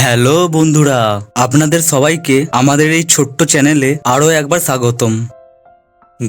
Hello বন্ধুরা, আপনাদের সবাইকে আমাদের এই ছোট্ট চ্যানেলে আরও একবার স্বাগতম।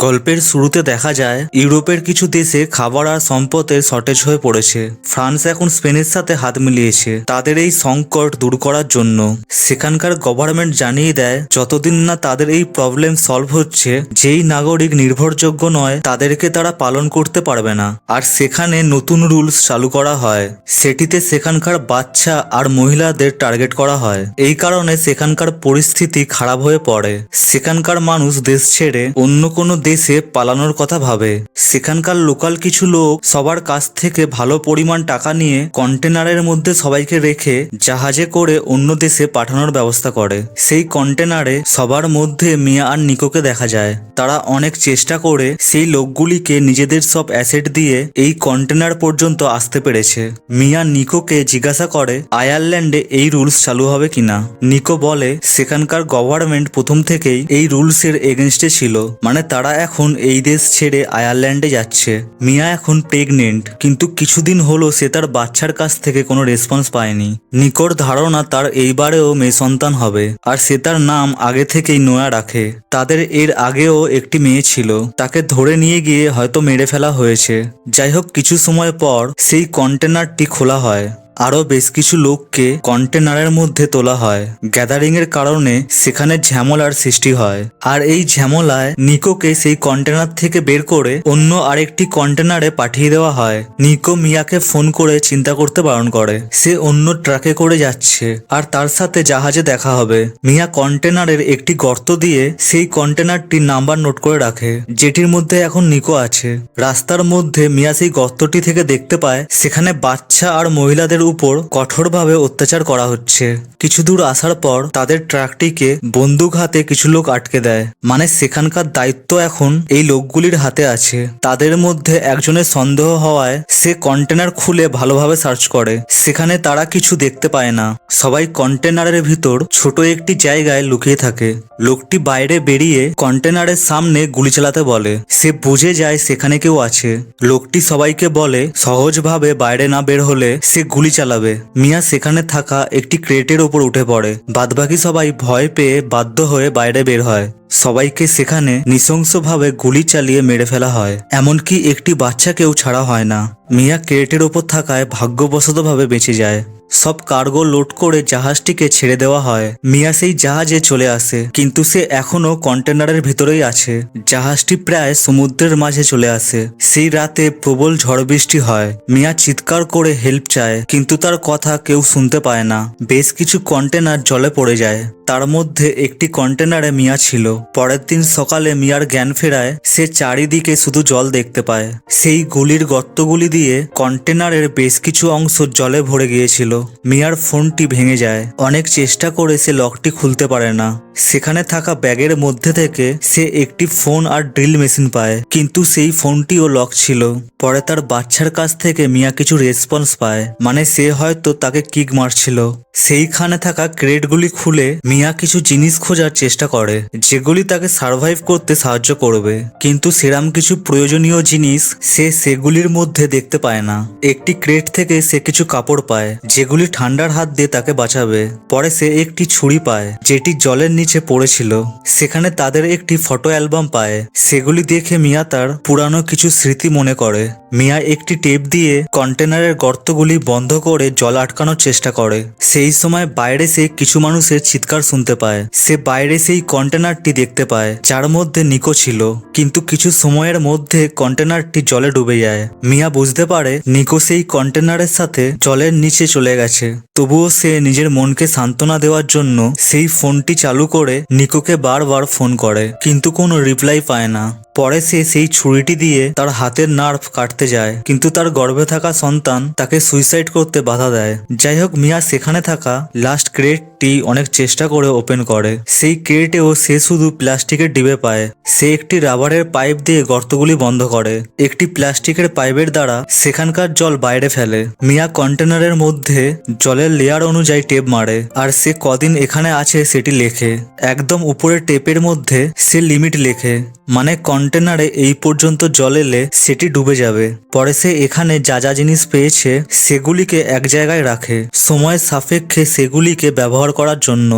গল্পের শুরুতে দেখা যায় ইউরোপের কিছু দেশে খাবার আর সম্পদের শর্টেজ হয়ে পড়েছে। ফ্রান্স এখন স্পেনের সাথে হাত মিলিয়েছে তাদের এই সংকট দূর করার জন্য। সেখানকার গভর্নমেন্ট জানিয়ে দেয় যতদিন না তাদের এই প্রবলেম সলভ হচ্ছে, যেই নাগরিক নির্ভরযোগ্য নয় তাদেরকে তারা পালন করতে পারবে না। আর সেখানে নতুন রুলস চালু করা হয়, সেটিতে সেখানকার বাচ্চা আর মহিলাদের টার্গেট করা হয়। এই কারণে সেখানকার পরিস্থিতি খারাপ হয়ে পড়ে। সেখানকার মানুষ দেশ ছেড়ে অন্য কোনো দেশে পালানোর কথা ভাবে। সেখানকার লোকাল কিছু লোক সবার কাছ থেকে ভালো পরিমাণ টাকা নিয়ে কন্টেনারের মধ্যে সবাইকে রেখে জাহাজে করে অন্য দেশে পাঠানোর ব্যবস্থা করে। সেই কন্টেনারে সবার মধ্যে মিয়া আর নিকোকে দেখা যায়। তারা অনেক চেষ্টা করে সেই লোকগুলিকে নিজেদের সব অ্যাসেট দিয়ে এই কন্টেনার পর্যন্ত আসতে পেরেছে। মিয়া নিকোকে জিজ্ঞাসা করে আয়ারল্যান্ডে এই রুলস চালু হবে কিনা। নিকো বলে সেখানকার গভর্নমেন্ট প্রথম থেকেই এই রুলসের এগেনস্টে ছিল, মানে তারা এখন এই দেশ ছেড়ে আয়ারল্যান্ডে যাচ্ছে। মিয়া এখন প্রেগনেন্ট, কিন্তু কিছুদিন হলো সে তার বাচ্চার কাছ থেকে কোনো রেসপন্স পায়নি। নিকোর ধারণা তার এইবারেও মেয়ে সন্তান হবে, আর সে তার নাম আগে থেকেই নোয়া রাখে। তাদের এর আগেও একটি মেয়ে ছিল, তাকে ধরে নিয়ে গিয়ে হয়তো মেরে ফেলা হয়েছে। যাই হোক, কিছু সময় পর সেই কন্টেনারটি খোলা হয়, আরও বেশ কিছু লোককে কন্টেনারের মধ্যে তোলা হয়। গ্যাদারিং এর কারণে সেখানে ঝামেলার সৃষ্টি হয়, আর এই ঝামেলায় নিকোকে সেই কন্টেনার থেকে বের করে অন্য আরেকটি কন্টেনারে পাঠিয়ে দেওয়া হয়। নিকো মিয়াকে ফোন করে চিন্তা করতে বারণ করে, সে অন্য ট্রাকে করে যাচ্ছে আর তার সাথে জাহাজে দেখা হবে। মিয়া কন্টেনারের একটি গর্ত দিয়ে সেই কন্টেনারটির নাম্বার নোট করে রাখে, যেটির মধ্যে এখন নিকো আছে। রাস্তার মধ্যে মিয়া সেই গর্তটি থেকে দেখতে পায় সেখানে বাচ্চা আর মহিলাদের উপর কঠোরভাবে অত্যাচার করা হচ্ছে। কিছু দূর আসার পর তাদের ট্রাকটিকে বন্দুক হাতে কিছু লোক আটকে দেয়, মানে সেখানকার দায়িত্ব এখন এই লোকগুলির হাতে আছে। তাদের মধ্যে একজনের সন্দেহ হওয়ায় সে কন্টেনার খুলে ভালোভাবে সার্চ করে। সেখানে তারা কিছু দেখতে পায় না। সবাই কন্টেনারের ভিতর ছোট একটি জায়গায় লুকিয়ে থাকে। লোকটি বাইরে বেরিয়ে কন্টেনারের সামনে গুলি চালাতে বলে। সে বুঝে যায় সেখানে কেউ আছে। লোকটি সবাইকে বলে সহজভাবে বাইরে না বের হলে সে গুলি চালাবে। মিয়া সেখানে থাকা একটি ক্রেটের ওপর উঠে পড়ে। বাদবাকি সবাই ভয় পেয়ে বাধ্য হয়ে বাইরে বের হয়। সবাইকে সেখানে নৃশংসভাবে গুলি চালিয়ে মেরে ফেলা হয়, এমনকি একটি বাচ্চাকেও ছাড়া হয় না। মিয়া ক্রেটের ওপর থাকায় ভাগ্যবশতভাবে বেঁচে যায়। সব কার্গো লোড করে জাহাজটিকে ছেড়ে দেওয়া হয়। মিয়া সেই জাহাজে চলে আসে, কিন্তু সে এখনো কন্টেনারের ভিতরেই আছে। জাহাজটি প্রায় সমুদ্রের মাঝে চলে আসে। সেই রাতে প্রবল ঝড় বৃষ্টি হয়। মিয়া চিৎকার করে হেল্প চায়, কিন্তু তার কথা কেউ শুনতে পায় না। বেশ কিছু কন্টেনার জলে পড়ে যায়, তার মধ্যে একটি কন্টেনারে মিয়া ছিল। পরের দিন সকালে মিয়ার জ্ঞান ফেরায়, সে চারিদিকে শুধু জল দেখতে পায়। সেই গুলির গর্তগুলি দিয়ে কন্টেনারের বেশ কিছু অংশ জলে ভরে গিয়েছিল। মিয়ার ফোনটি ভেঙে যায়। অনেক চেষ্টা করে সে লকটি খুলতে পারে না। সেখানে থাকা ব্যাগের মধ্যে থেকে সে একটি ফোন আর ড্রিল মেশিন পায়, কিন্তু সেই ফোনটিও লক ছিল। পরে তার বাচ্চার কাছ থেকে মিয়া কিছু রেসপন্স পায়, মানে সে হয়তো তাকে কিক মারছিল। সেইখানে থাকা ক্রেটগুলি খুলে মিয়া কিছু জিনিস খোঁজার চেষ্টা করে, যেগুলি তাকে সার্ভাইভ করতে সাহায্য করবে, কিন্তু সেরাম কিছু প্রয়োজনীয় জিনিস সে সেগুলির মধ্যে দেখতে পায় না। একটি ক্রেট থেকে সে কিছু কাপড় পায়, যেগুলি ঠান্ডার হাত দিয়ে তাকে বাঁচাবে। পরে সে একটি ছুরি পায়, যেটি জলের নিচে পড়েছিল। সেখানে তাদের একটি ফটো অ্যালবাম পায়। সেগুলি দেখে মিয়া তার পুরানো কিছু স্মৃতি মনে করে। মিয়া একটি টেপ দিয়ে কন্টেনারের গর্তগুলি বন্ধ করে জল আটকানোর চেষ্টা করে। সেই সময় বাইরে সে কিছু মানুষের চিৎকার শুনতে পায়। সে বাইরে সেই কন্টেনারটি দেখতে পায়, যার মধ্যে নিকো ছিল, কিন্তু কিছু সময়ের মধ্যে কন্টেনারটি জলে ডুবে যায়। মিয়া বুঝতে পারে নিকো সেই কন্টেনারের সাথে জলের নিচে চলে গেছে। তবুও সে নিজের মনকে সান্ত্বনা দেওয়ার জন্য সেই ফোনটি চালু করে নিকোকে বারবার ফোন করে, কিন্তু কোনো রিপ্লাই পায় না। পরে সে সেই ছুরিটি দিয়ে তার হাতের নার্ভ কাটতে যায়, কিন্তু তার গর্ভে থাকা সন্তান তাকে সুইসাইড করতে বাধা দেয়। যাই হোক, মিয়া সেখানে থাকা লাস্ট ক্রেটটি ক্রেটটি অনেক চেষ্টা করে ওপেন করে। সেই ক্রেটেও সে শুধু প্লাস্টিকের ডিবে পায়। সে একটি রাবারের পাইপ দিয়ে গর্তগুলি বন্ধ করে, একটি প্লাস্টিকের পাইপের দ্বারা সেখানকার জল বাইরে ফেলে। মিয়া কন্টেনারের মধ্যে জলের লেয়ার অনুযায়ী টেপ মারে আর সে কদিন এখানে আছে সেটি লেখে। একদম উপরের টেপের মধ্যে সে লিমিট লেখে, মানে কন্টেনারে এই পর্যন্ত জল এলে সেটি ডুবে যাবে। পরে সে এখানে যা যা জিনিস পেয়েছে সেগুলিকে এক জায়গায় রাখে, সময় সাপেক্ষে সেগুলিকে ব্যবহার করার জন্য।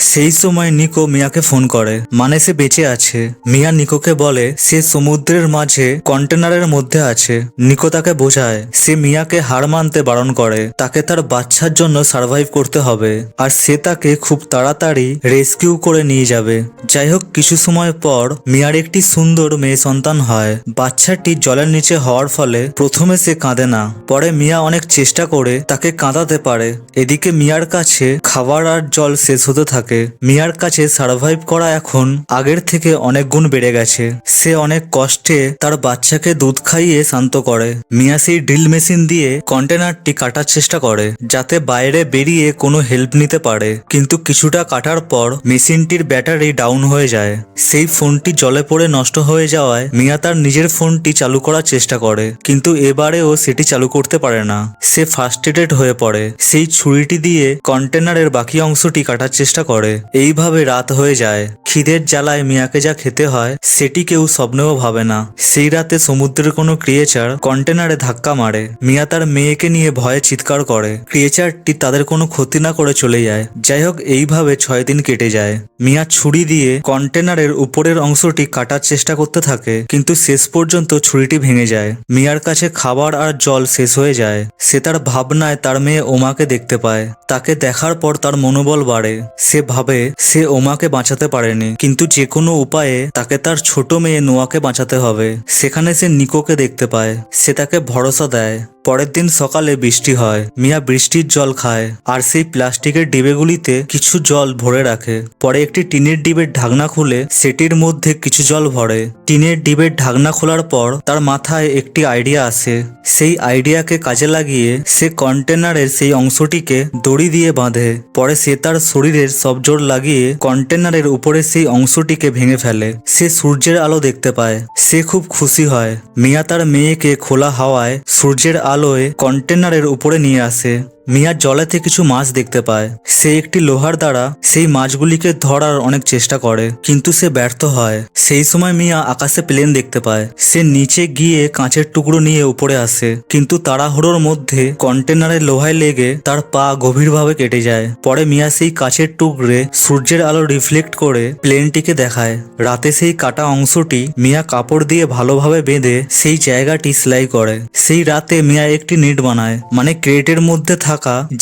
সেই সময় নিকো মিয়াকে ফোন করে, মানে সে বেঁচে আছে। মিয়া নিকোকে বলে সে সমুদ্রের মাঝে কন্টেনারের মধ্যে আছে। নিকো তাকে বোঝায়, সে মিয়াকে হার মানতে বারণ করে, তাকে তার বাচ্চার জন্য সার্ভাইভ করতে হবে আর সে তাকে খুব তাড়াতাড়ি রেস্কিউ করে নিয়ে যাবে। যাই হোক, কিছু সময় পর মিয়ার একটি সুন্দর মেয়ে সন্তান হয়। বাচ্চাটি জলের নিচে হওয়ার ফলে প্রথমে সে কাঁদে না, পরে মিয়া অনেক চেষ্টা করে তাকে কাঁদাতে পারে। এদিকে মিয়ার কাছে খাবার আর জল শেষ হতে থাকে। মিয়ার কাছে সার্ভাইভ করা এখন আগের থেকে অনেক গুণ বেড়ে গেছে। সে অনেক কষ্টে তার বাচ্চাকে দুধ খাইয়ে শান্ত করে। মিয়া সেই ড্রিল মেশিন দিয়ে কন্টেনারটি কাটার চেষ্টা করে যাতে বাইরে বেরিয়ে কোনো হেল্প নিতে পারে, কিন্তু কিছুটা কাটার পর মেশিনটির ব্যাটারি ডাউন হয়ে যায়। সেই ফোনটি জলে পড়ে নষ্ট হয়ে যাওয়ায় মিয়া তার নিজের ফোনটি চালু করার চেষ্টা করে, কিন্তু এবারেও সেটি চালু করতে পারে না। সে ফার্স্ট্রেটেড হয়ে পড়ে। সেই ছুরিটি দিয়ে কন্টেনারের বাকি অংশটি কাটার চেষ্টা করে। এইভাবে রাত হয়ে যায়। খিদের জ্বালায় মিয়াকে যা খেতে হয় সেটি কেউ স্বপ্নেও ভাবে না। সেই রাতে সমুদ্রের কোনো ক্রিয়েচার কন্টেনারে ধাক্কা মারে। মিয়া তার মেয়েকে নিয়ে ভয়ে চিৎকার করে। ক্রিয়েচারটি তাদের কোনো ক্ষতি না করে চলে যায়। যাই হোক, এইভাবে 6 দিন কেটে যায়। মিয়া ছুরি দিয়ে কন্টেনারের উপরের অংশটি কাটার চেষ্টা করতে থাকে, কিন্তু শেষ পর্যন্ত ছুরিটি ভেঙে যায়। মিয়ার কাছে খাবার আর জল শেষ হয়ে যায়। সে তার ভাবনায় তার মেয়ে ওমাকে দেখতে পায়। তাকে দেখার পর তার মনোবল বাড়ে। সে ভাবে সে ওমাকে বাঁচাতে পারেনি, কিন্তু যে কোনো উপায়ে তাকে তার ছোট মেয়ে নোয়াকে বাঁচাতে হবে। সেখানে সে নিকোকে দেখতে পায়। সে তাকে ভরসা দেয়। পরের দিন সকালে বৃষ্টি হয়। মিয়া বৃষ্টির জল খায় আর সেই প্লাস্টিকের ডিবেগুলিতে কিছু জল ভরে রাখে। পরে একটি টিনের ডিবের ঢাকনা খুলে সেটির মধ্যে কিছু জল ভরে। টিনের ডিবের ঢাকনা খোলার পর তার মাথায় একটি আইডিয়া আসে। সেই আইডিয়াকে কাজে লাগিয়ে সে কন্টেনারের সেই অংশটিকে দড়ি দিয়ে বাঁধে। পরে সে তার শরীরের সব জোর লাগিয়ে কন্টেনারের উপরে সেই অংশটিকে ভেঙে ফেলে। সে সূর্যের আলো দেখতে পায়। সে খুব খুশি হয়। মিয়া তার মেয়েকে খোলা হাওয়ায় সূর্যের আলোয় কন্টেনারের উপরে নিয়ে আসে। মিয়া জলেতে কিছু মাছ দেখতে পায়। সে একটি লোহার দ্বারা সেই মাছগুলিকে ধরার অনেক চেষ্টা করে, কিন্তু সে ব্যর্থ হয়। সেই সময় মিয়া আকাশে প্লেন দেখতে পায়। সে নিচে গিয়ে কাঁচের টুকরো নিয়ে উপরে আসে, কিন্তু তাড়াহুড়োর মধ্যে কন্টেনারের লোহায় লেগে তার পা গভীরভাবে কেটে যায়। পরে মিয়া সেই কাঁচের টুকরে সূর্যের আলো রিফ্লেক্ট করে প্লেনটিকে দেখায়। রাতে সেই কাটা অংশটি মিয়া কাপড় দিয়ে ভালোভাবে বেঁধে সেই জায়গাটি সেলাই করে। সেই রাতে মিয়া একটি নেট বানায়, মানে ক্রেটের মধ্যে থাকা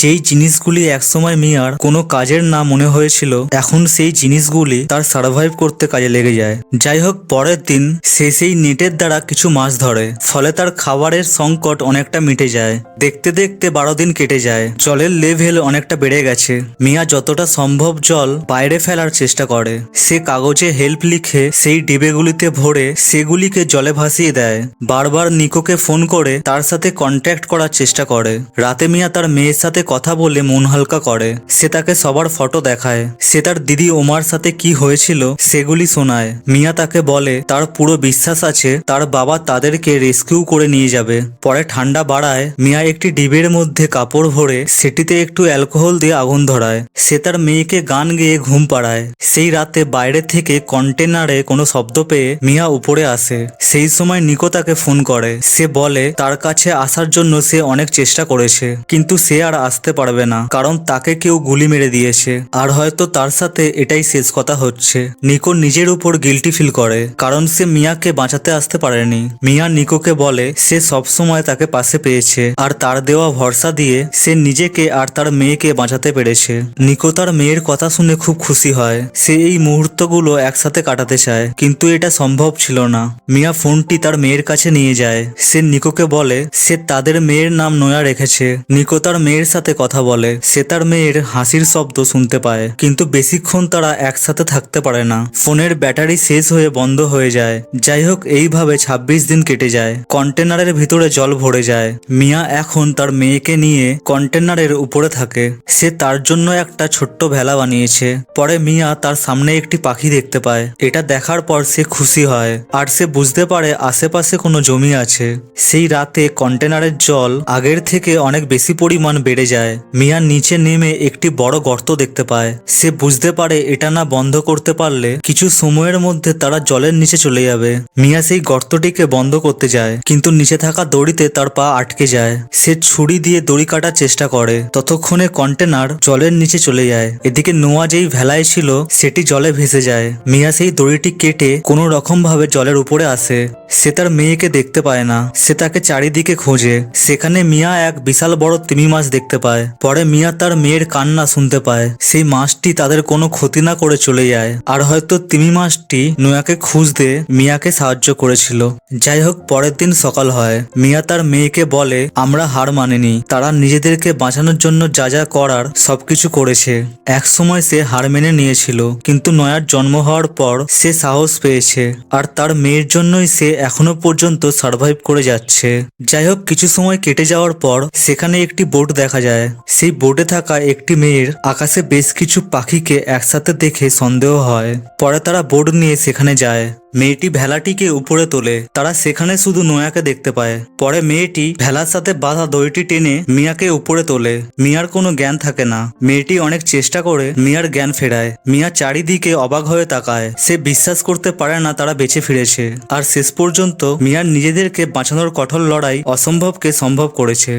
যেই জিনিসগুলি একসময় মিয়ার কোনো কাজের না মনে হয়েছিল, এখন সেই জিনিসগুলি তার সার্ভাইভ করতে কাজে লেগে যায়। যাই হোক, পরের দিন সে সেই নেটের দ্বারা কিছু মাছ ধরে, ফলে তার খাবারের সংকট অনেকটা মিটে যায়। দেখতে দেখতে 12 দিন কেটে যায়। জলের লেভেল অনেকটা বেড়ে গেছে। মিয়া যতটা সম্ভব জল বাইরে ফেলার চেষ্টা করে। সে কাগজে হেল্প লিখে সেই ডিবেগুলিতে ভরে সেগুলিকে জলে ভাসিয়ে দেয়। বারবার নিকোকে ফোন করে তার সাথে কন্ট্যাক্ট করার চেষ্টা করে। রাতে মিয়া তার মেয়ের সাথে কথা বলে মন হালকা করে। সে তাকে সবার ফটো দেখায়। সে তার দিদি ওমার সাথে কি হয়েছিল সেগুলি শোনায়। মিয়া তাকে বলে তার পুরো বিশ্বাস আছে তার বাবা তাদেরকে রেস্কিউ করে নিয়ে যাবে। পরে ঠান্ডা বাড়ায়। মিয়া একটি ডিবের মধ্যে কাপড় ভরে সেটিতে একটু অ্যালকোহল দিয়ে আগুন ধরায়। সে তার মেয়েকে গান গেয়ে ঘুম পাড়ায়। সেই রাতে বাইরে থেকে কন্টেনারে কোনো শব্দ পেয়ে মিয়া উপরে আসে। সেই সময় নিকো তাকে ফোন করে। সে বলে তার কাছে আসার জন্য সে অনেক চেষ্টা করেছে, কিন্তু সে আর আসতে পারবে না, কারণ তাকে কেউ গুলি মেরে দিয়েছে আর হয়তো তার সাথে এটাই শেষ কথা হচ্ছে। নিকো নিজের উপর গিল্টি ফিল করে, কারণ সে মিয়াকে বাঁচাতে আসতে পারেনি। মিয়া নিকোকে বলে সে সবসময় তাকে পাশে পেয়েছে আর তার দেওয়া ভরসা দিয়ে সে নিজেকে আর তার মেয়েকে বাঁচাতে পেরেছে। নিকো তার মেয়ের কথা শুনে খুব খুশি হয়। সে এই মুহূর্তগুলো একসাথে কাটাতে চায়, কিন্তু এটা সম্ভব ছিল না। মিয়া ফোনটি তার মেয়ের কাছে নিয়ে যায়। সে নিকোকে বলে সে তাদের মেয়ের নাম নোয়া রেখেছে। নিকো তার মেয়ের সাথে কথা বলে। সে তার মেয়ের হাসির শব্দ শুনতে পায়, কিন্তু বেশিক্ষণ তারা একসাথে থাকতে পারে না। ফোনের ব্যাটারি শেষ হয়ে বন্ধ হয়ে যায়। যাই হোক, এইভাবে 26 দিন কেটে যায়। কন্টেনারের ভিতরে জল ভরে যায়। মিয়া এখন তার মেয়েকে নিয়ে কন্টেনারের উপরে থাকে। সে তার জন্য একটা ছোট্ট ভেলা বানিয়েছে। পরে মিয়া তার সামনে একটি পাখি দেখতে পায়। এটা দেখার পর সে খুশি হয়, আর সে বুঝতে পারে আশেপাশে কোনো জমি আছে। সেই রাতে কন্টেনারের জল আগের থেকে অনেক বেশি পরিমাণ বেড়ে যায়। মিয়া নিচে নেমে একটি বড় গর্ত দেখতে পায়। সে বুঝতে পারে এটা না বন্ধ করতে পারলে কিছু সময়ের মধ্যে তারা জলের নিচে চলে যাবে। মিয়া সেই গর্তটিকে বন্ধ করতে যায়, কিন্তু নিচে থাকা দড়িতে তার পা আটকে যায়। সে ছুরি দিয়ে দড়ি কাটার চেষ্টা করে, ততক্ষণে কন্টেনার জলের নিচে চলে যায়। এদিকে নোয়া যেই ভেলায় ছিল সেটি জলে ভেসে যায়। মিয়া সেই দড়িটি কেটে কোনো রকম ভাবে জলের উপরে আসে। সে তার মেয়েকে দেখতে পায় না। সে তাকে চারিদিকে খোঁজে। সেখানে মিয়া এক বিশাল বড় তিমি মাছ দেখতে পায়। পরে মিয়া তার মেয়ের কান্না শুনতে পায়। সেই মাছটি তাদের কোনো ক্ষতি না করে চলে যায়, আর হয়তো তিমি মাছটি নোয়াকে খুঁজতে মিয়াকে সাহায্য করেছিল। যাই হোক, পরের দিন সকাল হয়। মিয়া তার মেয়েকে বলে, আমরা হার মানিনি। তারা নিজেদেরকে বাঁচানোর জন্য যা যা করার সবকিছু করেছে। এক সময় সে হার মেনে নিয়েছিল, কিন্তু নয়ার জন্ম হওয়ার পর সে সাহস পেয়েছে, আর তার মেয়ের জন্যই সে এখনো পর্যন্ত সার্ভাইভ করে যাচ্ছে। যাই হোক, কিছু সময় কেটে যাওয়ার পর সেখানে একটি বোট দেখা যায়। সেই বোটে থাকা একটি মেয়ের আকাশে বেশ কিছু পাখিকে একসাথে দেখে সন্দেহ হয়। পরে তারা বোট নিয়ে সেখানে যায়। মেয়েটি ভেলাটিকে উপরে তোলে। তারা সেখানে শুধু নোয়াকে দেখতে পায়। পরে মেয়েটি ভেলার সাথে বাঁধা দড়িটি টেনে মিয়াকে উপরে তোলে। মিয়ার কোনো জ্ঞান থাকে না। মেয়েটি অনেক চেষ্টা করে মিয়ার জ্ঞান ফেরায়। মিয়া চারিদিকে অবাক হয়ে তাকায়। সে বিশ্বাস করতে পারে না তারা বেঁচে ফিরেছে। আর শেষ পর্যন্ত মিয়ার নিজেদেরকে বাঁচানোর কঠোর লড়াই অসম্ভবকে সম্ভব করেছে।